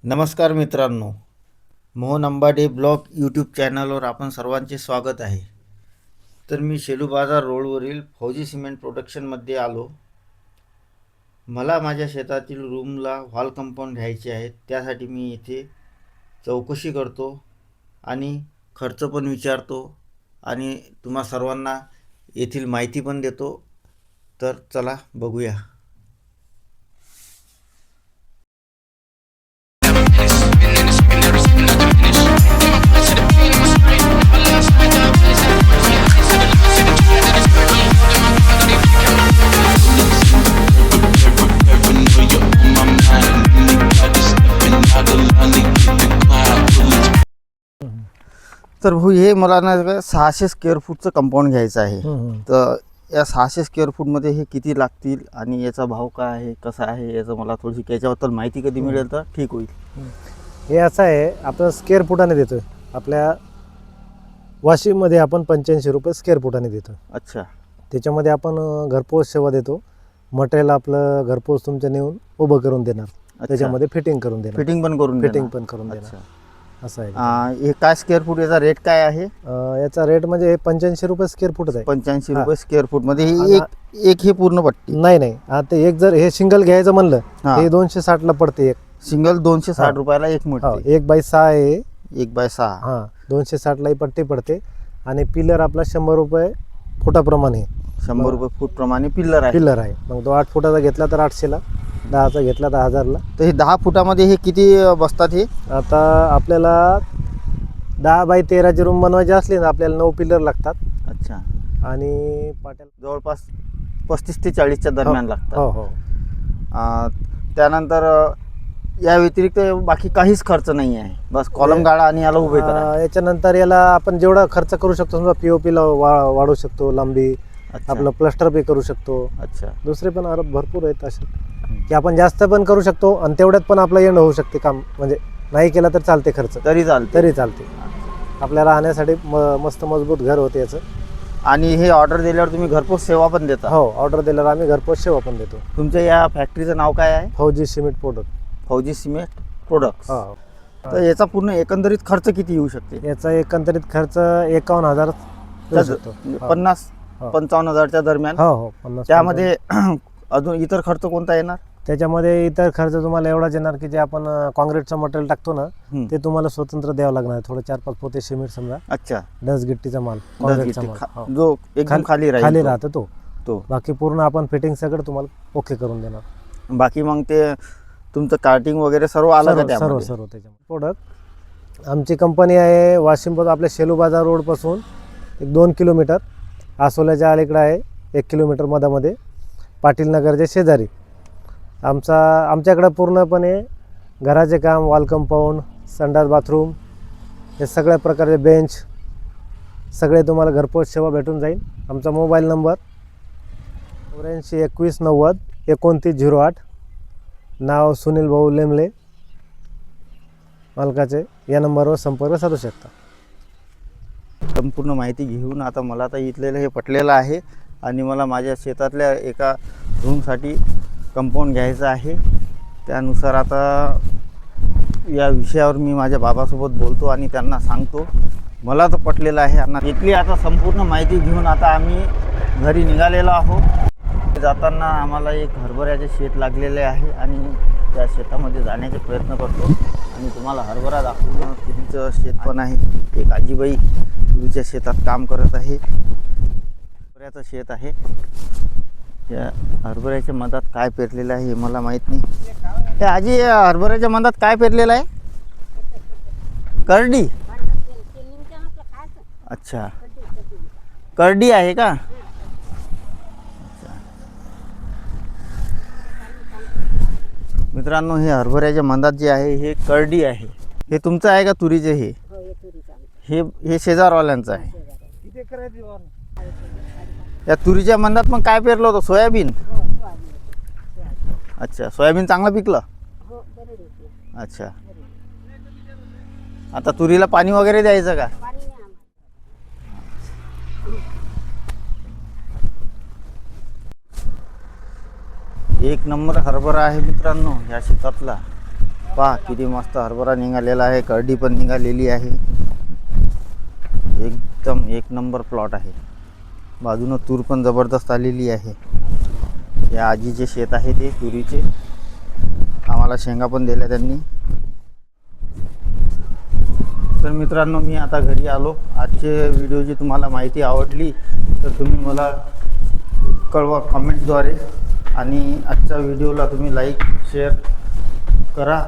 नमस्कार मित्रांनो, Mohan Ambade blog YouTube चॅनलवर आपण सर्वांचे स्वागत आहे. तर मी शेलू बाजार रोडवरील फौजी सिमेंट प्रोडक्शनमध्ये आलो. मला माझ्या शेतातील रूमला वॉल कंपाऊंड घ्यायचे आहे. त्यासाठी मी इथे चौकशी करतो आणि खर्च पण विचारतो आणि तुम्हा सर्वांना येथील माहिती पण देतो. तर चला बघूया. तर भाऊ, हे मला ना 600 स्क्वेअर फूटचं कंपाऊंड घ्यायचं आहे. तर या 600 स्क्वेअर फूटमध्ये हे किती लागतील आणि याचा भाव काय आहे, कसा आहे, याचं मला थोडीशी याच्याबद्दल माहिती कधी मिळेल तर ठीक होईल. हे असं आहे, आपण स्क्वेअर फुटाने देतोय. आपल्या वाशिममध्ये आपण 85 रुपये स्क्वेअर फुटाने देतो. अच्छा. त्याच्यामध्ये आपण घरपोच सेवा देतो. मटेरियल आपलं घरपोच तुमच्या नेऊन उभं करून देणार. त्याच्यामध्ये फिटिंग करून देणार. फिटिंग पण करून देणार. असं आहे. हे काय स्क्वेअर फूट, याचा रेट काय आहे? याचा रेट म्हणजे 85 रुपये स्क्वेअर फूटच आहे. 85 रुपये स्क्वेअर फूट मध्ये ही एक हे पूर्ण पट्टी? नाही, आता एक जर हे सिंगल घ्यायचं म्हणलं हे 260 ला पडते. एक सिंगल 260 रुपयाला एक मिळते. 1/6 आहे. 1/6. 260 ला ही पट्टी पडते. आणि पिलर आपला 100 रुपये फुटाप्रमाणे. 100 रुपये फूट प्रमाणे पिल्लर आहे. मग तो 8 फुटाचा घेतला तर 800 ला, 10चा घेतला तर 1000 ला. तर हे 10 फुटामध्ये हे किती बसतात? हे आता आपल्याला 10x13ची रूम बनवायची असली ना, आपल्याला 9 पिलर लागतात. अच्छा. आणि पाट्याला जवळपास 35 ते 40च्या दरम्यान लागतात. हो. त्यानंतर या व्यतिरिक्त बाकी काहीच खर्च नाही आहे, बस कॉलम गाळा आणि याला उभे करा. याच्यानंतर याला आपण जेवढा खर्च करू शकतो, समजा पीओपीला वाढवू शकतो लांबी. आपलं प्लास्टर पे करू शकतो. अच्छा. दुसरे पण भरपूर आहेत असे की आपण जास्त पण करू शकतो आणि तेवढ्यात पण आपलं एंड होऊ शकते काम. म्हणजे नाही केला तर चालते, खर्च तरी चालते. आपल्या राहण्यासाठी मस्त मजबूत घर होते याचं. आणि हे ऑर्डर दिल्यावर तुम्ही घरपोच सेवा पण देता? हो, ऑर्डर दिल्यावर आम्ही घरपोच सेवा पण देतो. तुमच्या या फॅक्टरीचं नाव काय आहे? फौजी सिमेंट प्रोडक्ट. फौजी सिमेंट प्रोडक्ट्स. तर याचा पूर्ण एकंदरीत खर्च किती येऊ शकते? याचा एकंदरीत खर्च 51,000 50-55,000च्या दरम्यान. हो. त्यामध्ये अजून इतर खर्च कोणता येणार? त्याच्यामध्ये इतर खर्च तुम्हाला एवढाच येणार की जे आपण कॉन्क्रीटचं मटेरियल टाकतो ना, ते तुम्हाला स्वतंत्र द्यावं लागणार. थोडं 4-5 पोते सिमेंट समजा. अच्छा. गिट्टीचा माल, कॉन्क्रीटचा माल जो एकदम खाली राहतो तो. बाकी पूर्ण आपण फिटिंग सगळं तुम्हाला ओके करून देणार. बाकी मग ते तुमचं कार्टिंग वगैरे सर्व आलं का त्यामध्ये? सर्व त्याच्यामध्ये. प्रोडक्ट आमची कंपनी आहे वाशिमपासून, आपल्या शेलू बाजार रोडपासून 2 किलोमीटर, आसोल्याच्या अलीकडे आहे 1 किलोमीटर मधामध्ये, पाटील नगरच्या शेजारी. आमच्याकडं पूर्णपणे घराचे काम, वॉल कंपाऊंड, संडास बाथरूम, हे सगळ्या प्रकारचे बेंच सगळे तुम्हाला घरपोच सेवा भेटून जाईल. आमचा मोबाईल नंबर 84 21 90 29 08. नाव सुनील भाऊ लेमले मालकाचे. या नंबरवर संपर्क साधू शकता. संपूर्ण माहिती घेऊन आता मला आता इथलेलं हे पटलेलं आहे आणि मला माझ्या शेतातल्या एका रूमसाठी कंपाऊंड घ्यायचं आहे. त्यानुसार आता या विषयावर मी माझ्या बाबासोबत बोलतो आणि त्यांना सांगतो. मला तर पटलेलं आहे. आणि इथली आता संपूर्ण माहिती घेऊन आता आम्ही घरी निघालेलो आहोत. जाताना आम्हाला एक हरभऱ्याचे शेत लागलेले आहे आणि त्या शेतामध्ये जाण्याचे प्रयत्न करतो आणि तुम्हाला हरभरा दाखवतो. तुरीचं शेत पण आहे. एक आजीबाई तुरीच्या शेतात काम करत आहे. हरभऱ्याचं शेत आहे. या हरभऱ्याच्या मधात काय पेरलेलं आहे हे मला माहीत नाही. हे आजी, हरभऱ्याच्या मधात काय पेरलेलं आहे? करडी. अच्छा, करडी आहे का? मित्रांनो, हे हरभऱ्याच्या मंदात जे आहे हे करडी आहे. हे तुमचं आहे का तुरीचे? हे शेजारवाल्यांचं आहे. या तुरीच्या मंदात मग काय पेरलं होतं? सोयाबीन. अच्छा, सोयाबीन चांगलं पिकलं. अच्छा. आता तुरीला पाणी वगैरे द्यायचं का? एक नंबर हरभरा आहे मित्रांनो या शेतातला. पहा किती मस्त हरभरा निघालेला आहे, करडी पण निघालेली आहे. एकदम एक नंबर प्लॉट आहे. बाजूनं तूर पण जबरदस्त आलेली आहे. या आजीचे शेत आहे ते तुरीचे. आम्हाला शेंगा पण दिल्या त्यांनी. तर मित्रांनो, मी आता घरी आलो. आजचे व्हिडिओची तुम्हाला माहिती आवडली तर तुम्ही मला कळवा कमेंटद्वारे, आणि आजच्या व्हिडिओला तुम्ही लाईक शेअर करा.